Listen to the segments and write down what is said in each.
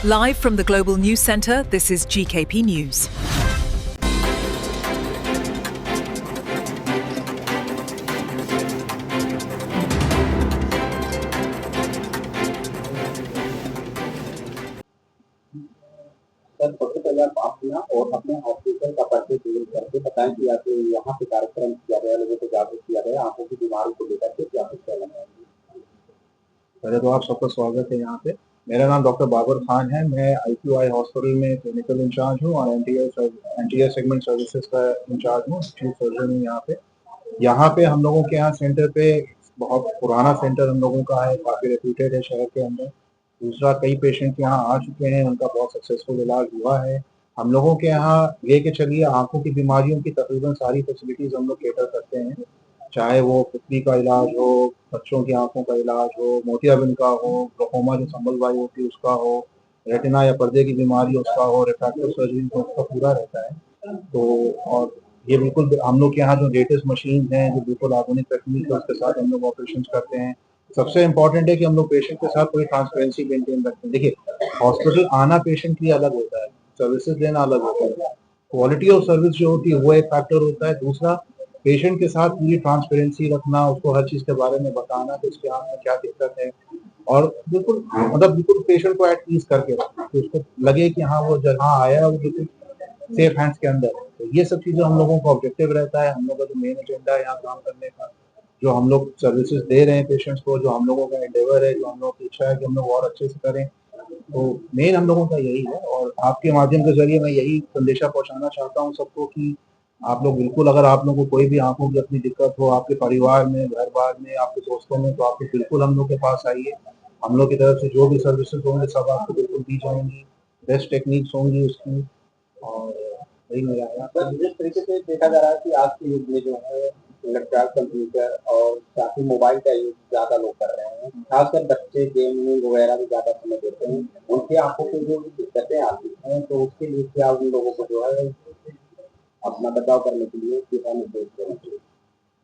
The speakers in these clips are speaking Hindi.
Live from the Global News Centre, this is GKP News. Sir, सबसे पहले आप अपना और अपने हॉस्पिटल का परिचय शेयर करके बताएं कि आप यहाँ पे कार्यक्रम किया गया, लोगों को जागरूक किया गया आंखों की बीमारी को लेकर के, क्या कुछ कहना चाहेंगे? पहले तो आप सबका स्वागत है यहाँ पे। मेरा नाम डॉक्टर बाबर खान है। मैं IQI हॉस्पिटल में क्लिनिकल इंचार्ज हूँ और एनटीआई सेगमेंट सर्विसेज का इंचार्ज हूँ, चीफ सर्जन हूँ यहाँ पे। यहाँ पे हम लोगों के यहाँ सेंटर पे बहुत पुराना सेंटर हम लोगों का है, काफ़ी रेप्यूटेड है शहर के अंदर। दूसरा, कई पेशेंट यहाँ आ चुके हैं, उनका बहुत सक्सेसफुल इलाज हुआ है। हम लोगों के यहाँ ये कि चलिए आंखों की बीमारियों की तकरीबन सारी फैसिलिटीज़ हम लोग कैटर करते हैं, चाहे वो पुतली का इलाज हो, बच्चों की आंखों का इलाज हो, मोतियाबिंद का हो, ग्लाकोमा जो संबलवायु होती है उसका हो, रेटिना या पर्दे की बीमारी उसका हो, रिफ्रैक्टिव सर्जरी तो उसका पूरा रहता है। तो और ये बिल्कुल हम लोग के यहाँ जो लेटेस्ट मशीन हैं, जो बिल्कुल आधुनिक तकनीक है, उसके साथ हम लोग ऑपरेशन करते हैं। सबसे इम्पोर्टेंट है कि हम लोग पेशेंट के साथ पूरी ट्रांसपेरेंसी मेंटेन रखते हैं। देखिए, हॉस्पिटल आना पेशेंट के लिए अलग होता है, सर्विसेज देना अलग होता है। क्वालिटी ऑफ सर्विस जो होती है वो एक फैक्टर होता है। दूसरा, पेशेंट के साथ पूरी ट्रांसपेरेंसी रखना, उसको हर चीज़ के बारे में बताना कि उसके आँख में क्या दिक्कत है, और बिल्कुल बिल्कुल पेशेंट को एट ईज़ करके रखना कि उसको लगे कि हाँ, वो जहाँ आया है वो बिल्कुल सेफ हैंड्स के अंदर है। तो ये सब चीज़ें हम लोगों का ऑब्जेक्टिव रहता है, हम लोग का जो मेन एजेंडा है यहाँ काम करने का, जो हम लोग सर्विसेज दे रहे हैं पेशेंट्स को, जो हम लोगों का एंडेवर है, जो हम लोगों की इच्छा है कि हम लोग और अच्छे से करें। तो मेन हम लोगों का यही है, और आपके माध्यम के ज़रिए मैं यही संदेशा पहुँचाना चाहता हूँ सबको कि आप लोग बिल्कुल, अगर आप लोगों को कोई भी आँखों की अपनी दिक्कत हो, आपके परिवार में, घर-बार में, आपके दोस्तों में, तो आप बिल्कुल हम लोग के पास आइए। हम लोग की तरफ से जो भी सर्विसेज़ होंगे सब आपको बिल्कुल दी जाएँगी, बेस्ट टेक्निक्स होंगी उसकी, और वही मेरा है। सर, जिस तरीके से देखा जा रहा है कि आज के युग में जो है लैपटॉप, कंप्यूटर और साथ ही मोबाइल का यूज़ ज़्यादा लोग कर रहे हैं, खासकर बच्चे गेमिंग वगैरह में ज़्यादा समय देते हैं, उनकी आंखों को जो दिक्कतें आती हैं, तो उसके लिए क्या उन लोगों को जो है अपना बचाव करने के लिए दिशा निर्देश देना चाहिए?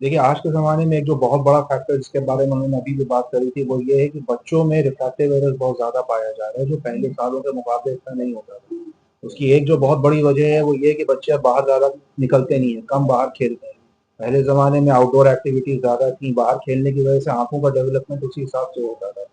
देखिए, आज के ज़माने में एक जो बहुत बड़ा फैक्टर जिसके बारे में उन्होंने अभी भी बात करी थी, वो ये है कि बच्चों में रिफ्रैक्टिव एरर्स बहुत ज़्यादा पाया जा रहा है, जो पहले सालों के मुकाबले इतना नहीं होता था। उसकी एक जो बहुत बड़ी वजह है वो ये है कि बच्चे अब बाहर ज़्यादा निकलते नहीं हैं, कम बाहर खेलते हैं। पहले ज़माने में आउटडोर एक्टिविटीज़ ज़्यादा थी, बाहर खेलने की वजह से आँखों का डेवलपमेंट उसी हिसाब से होता था।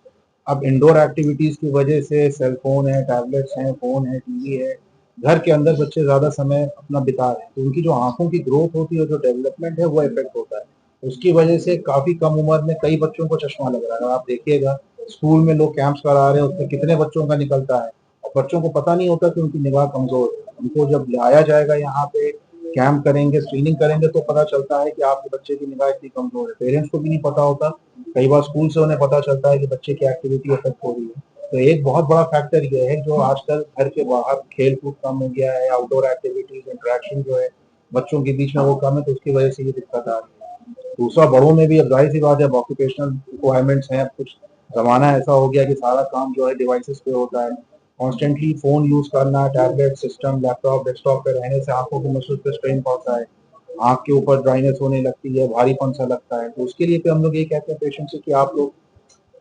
अब इंडोर एक्टिविटीज़ की वजह से सेल फ़ोन है, टैबलेट्स हैं, फ़ोन है, टीवी है, घर के अंदर बच्चे ज़्यादा समय अपना बिता रहे हैं, तो उनकी जो आँखों की ग्रोथ होती है, जो डेवलपमेंट है, वो इफ़ेक्ट होता है। उसकी वजह से काफ़ी कम उम्र में कई बच्चों को चश्मा लग रहा है। आप देखिएगा, स्कूल में लोग कैंप्स करा रहे हैं, उसमें कितने बच्चों का निकलता है, और बच्चों को पता नहीं होता कि उनकी निगाह कमज़ोर है। उनको जब लाया जाएगा यहाँ पे, कैंप करेंगे, स्क्रीनिंग करेंगे, तो पता चलता है कि आपके बच्चे की निगाह इतनी कमज़ोर है। पेरेंट्स को भी नहीं पता होता, कई बार स्कूल से उन्हें पता चलता है कि बच्चे की एक्टिविटी अफ़ेक्ट हो रही है। तो एक बहुत बड़ा फैक्टर ये है, जो आजकल घर के बाहर खेल-कूद कम हो गया है, आउटडोर एक्टिविटीज़, इंटरैक्शन जो है बच्चों के बीच में वो कम है, तो उसकी वजह से ये दिक्कत आ रही है। दूसरा, बड़ों में भी अब ज़ाहिर-सी बात है, अब ऑक्यूपेशनल रिक्वायरमेंट्स हैं, अब कुछ ज़माना ऐसा हो गया कि सारा काम जो है डिवाइसेज़ पे होता है। कॉन्स्टेंटली फ़ोन यूज़ करना, टैबलेट, सिस्टम, लैपटॉप, डेस्कटॉप पे रहने से आँखों के मसल्स पे स्ट्रेन पड़ता है। आँख के ऊपर ड्राइनेस होने लगती है, भारीपन-सा लगता है। तो उसके लिए हम लोग ये कहते हैं पेशेंट से कि आप लोग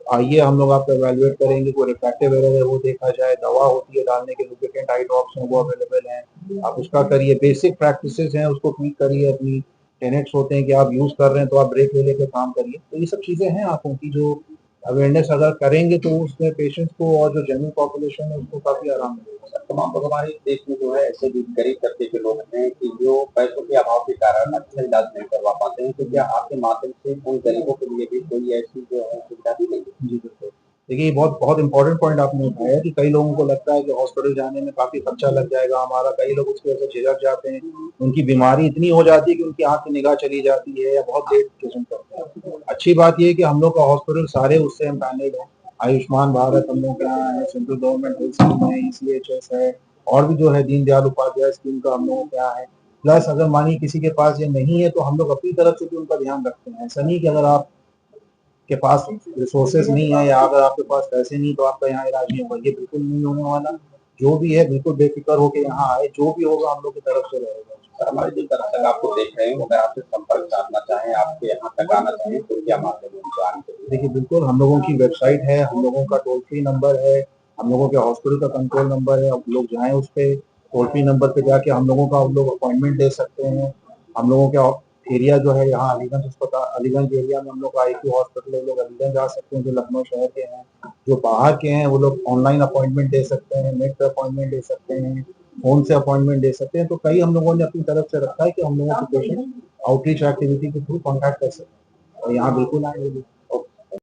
आइए, हम लोग आपका इवैल्यूएट करेंगे, कोई रिफ्रैक्टिव एरर है वो देखा जाए, दवा होती है डालने के, लुब्रिकेंट आई ड्रॉप्स हैं वो अवेलेबल हैं, आप उसका करिए। बेसिक प्रैक्टिसेज़ हैं उसको ट्वीक करिए, अपनी टेनेट्स होते हैं कि आप यूज़ कर रहे हैं तो आप ब्रेक ले लेके काम करिए। तो ये सब चीज़ें हैं आँखों की, जो अवेयरनेस अगर करेंगे तो उसमें पेशेंट्स को और जो जनरल पॉपुलेशन है उसको काफ़ी आराम मिलेगा। तमाम लोग हमारे देश में जो है ऐसे भी गरीब तबके के लोग हैं कि जो पैसों के अभाव के कारण अच्छा इलाज नहीं करवा पाते हैं, तो क्या आपके माध्यम से उन गरीबों के लिए भी कोई ऐसी जो है सुविधा दी गई है? जी, बिल्कुल। देखिए, ये बहुत बहुत इम्पोर्टेंट पॉइंट आपने उठाया कि कई लोगों को लगता है कि हॉस्पिटल जाने में काफ़ी खर्चा लग जाएगा हमारा, कई लोग उसकी वजह से झिझक जाते हैं। उनकी बीमारी इतनी हो जाती है कि उनकी आँख की निगाह चली जाती है या बहुत देर ट्रीटमेंट करते हैं। अच्छी बात ये है कि हम लोग का हॉस्पिटल सारे उससे एम्पैनल्ड हैं। आयुष्मान भारत हम लोग के यहाँ है, सेंट्रल गवर्नमेंट हेल्थ स्कीम है, ECHS है, और भी जो है दीनदयाल उपाध्याय स्कीम का हम लोगों के यहाँ है। प्लस अगर मानिए किसी के पास ये नहीं है तो हम लोग अपनी तरफ से भी उनका ध्यान रखते हैं। ऐसा नहीं कि अगर आप के पास रिसोर्सेज नहीं है या अगर आपके पास पैसे नहीं तो आपका यहाँ इलाज नहीं होगा, ये बिल्कुल नहीं होने वाला। जो भी है बिल्कुल बेफिक्र होके यहाँ आए, जो भी होगा हम लोग की तरफ से रहेगा। सर, हमारे जिन दर्शक आपको देख रहे हैं, अगर आपसे संपर्क साधना चाहें, आपके यहाँ तक आना चाहें, तो क्या माध्यम है उनको आने के लिए? देखिए, बिल्कुल हम लोगों की वेबसाइट है, हम लोगों का टोल फ्री नंबर है, हम लोगों के हॉस्पिटल का कंट्रोल नंबर है, आप लोग जाएँ उस पे, टोल फ्री नंबर पे जाके हम लोगों का आप लोग अपॉइंटमेंट ले सकते हैं। हम लोगों के एरिया जो है यहाँ अलीगंज अस्पताल, अलीगंज एरिया में हम लोग का आईक्यू हॉस्पिटल है, लोग अलीगंज आ सकते हैं जो लखनऊ शहर के हैं। जो बाहर के हैं वो लोग ऑनलाइन अपॉइंटमेंट ले सकते हैं, नेट पे अपॉइंटमेंट ले सकते हैं, फ़ोन से अपॉइंटमेंट ले सकते हैं। तो कई हम लोगों ने अपनी तरफ से रखा है कि हम लोगों के पेशेंट आउटरीच एक्टिविटी के थ्रू कॉन्टैक्ट कर सकते हैं और यहाँ बिल्कुल आएँगे भी।